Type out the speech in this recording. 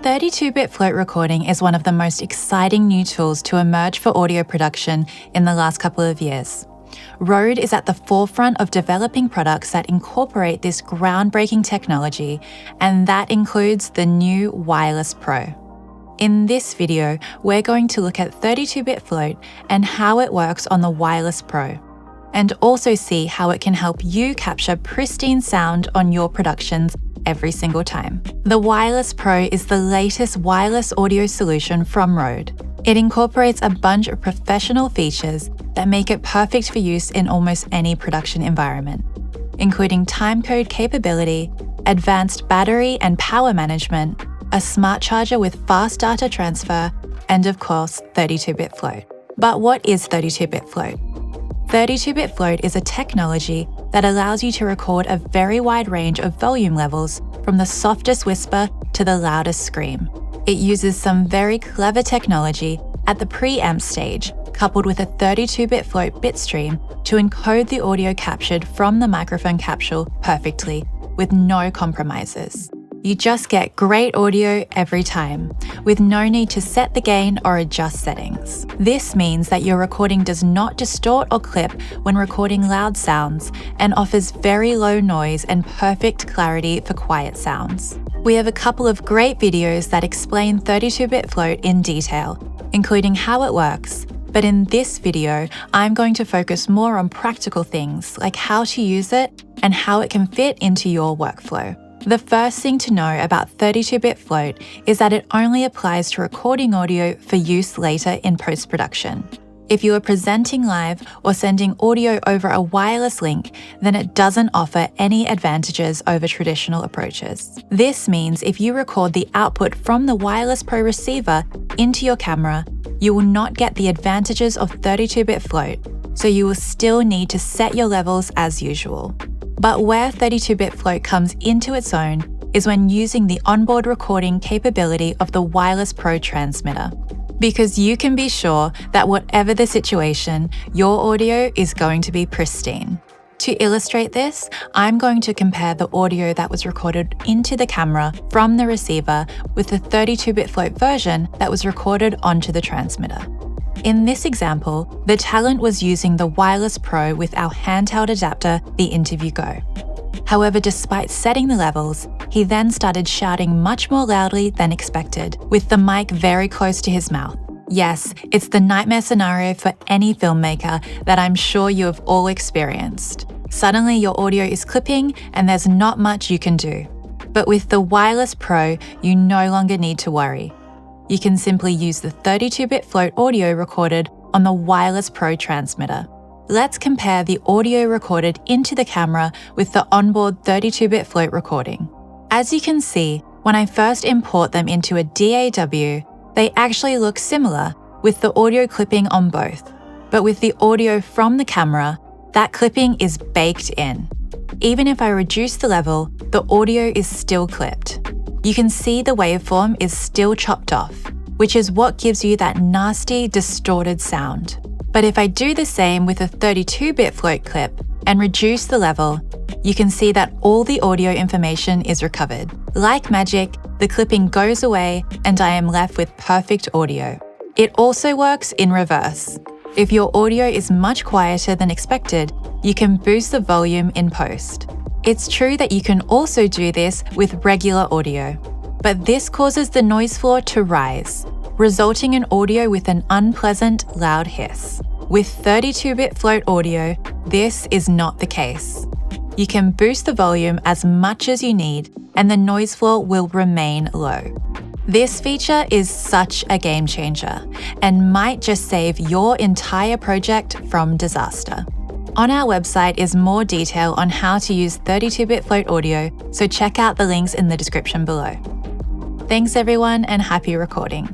32-bit float recording is one of the most exciting new tools to emerge for audio production in the last couple of years. Rode is at the forefront of developing products that incorporate this groundbreaking technology, and that includes the new Wireless Pro. In this video, we're going to look at 32-bit float and how it works on the Wireless Pro, and also see how it can help you capture pristine sound on your productions every single time. The Wireless Pro is the latest wireless audio solution from Rode. It incorporates a bunch of professional features that make it perfect for use in almost any production environment, including timecode capability, advanced battery and power management, a smart charger with fast data transfer, and of course, 32-bit float. But what is 32-bit float? 32-bit float is a technology that allows you to record a very wide range of volume levels, from the softest whisper to the loudest scream. It uses some very clever technology at the preamp stage, coupled with a 32-bit float bit stream to encode the audio captured from the microphone capsule perfectly, with no compromises. You just get great audio every time, with no need to set the gain or adjust settings. This means that your recording does not distort or clip when recording loud sounds, and offers very low noise and perfect clarity for quiet sounds. We have a couple of great videos that explain 32-bit float in detail, including how it works, but in this video, I'm going to focus more on practical things like how to use it and how it can fit into your workflow. The first thing to know about 32-bit float is that it only applies to recording audio for use later in post-production. If you are presenting live or sending audio over a wireless link, then it doesn't offer any advantages over traditional approaches. This means if you record the output from the Wireless Pro receiver into your camera, you will not get the advantages of 32-bit float, so you will still need to set your levels as usual. But where 32-bit float comes into its own is when using the onboard recording capability of the Wireless Pro transmitter. Because you can be sure that whatever the situation, your audio is going to be pristine. To illustrate this, I'm going to compare the audio that was recorded into the camera from the receiver with the 32-bit float version that was recorded onto the transmitter. In this example, the talent was using the Wireless Pro with our handheld adapter, the Interview Go. However, despite setting the levels, he then started shouting much more loudly than expected, with the mic very close to his mouth. Yes, it's the nightmare scenario for any filmmaker that I'm sure you have all experienced. Suddenly your audio is clipping and there's not much you can do. But with the Wireless Pro, you no longer need to worry. You can simply use the 32-bit float audio recorded on the Wireless Pro transmitter. Let's compare the audio recorded into the camera with the onboard 32-bit float recording. As you can see, when I first import them into a DAW, they actually look similar, with the audio clipping on both. But with the audio from the camera, that clipping is baked in. Even if I reduce the level, the audio is still clipped. You can see the waveform is still chopped off, which is what gives you that nasty, distorted sound. But if I do the same with a 32-bit float clip and reduce the level, you can see that all the audio information is recovered. Like magic, the clipping goes away and I am left with perfect audio. It also works in reverse. If your audio is much quieter than expected, you can boost the volume in post. It's true that you can also do this with regular audio, but this causes the noise floor to rise, resulting in audio with an unpleasant, loud hiss. With 32-bit float audio, this is not the case. You can boost the volume as much as you need, and the noise floor will remain low. This feature is such a game changer, and might just save your entire project from disaster. On our website is more detail on how to use 32-bit float audio, so check out the links in the description below. Thanks everyone, and happy recording.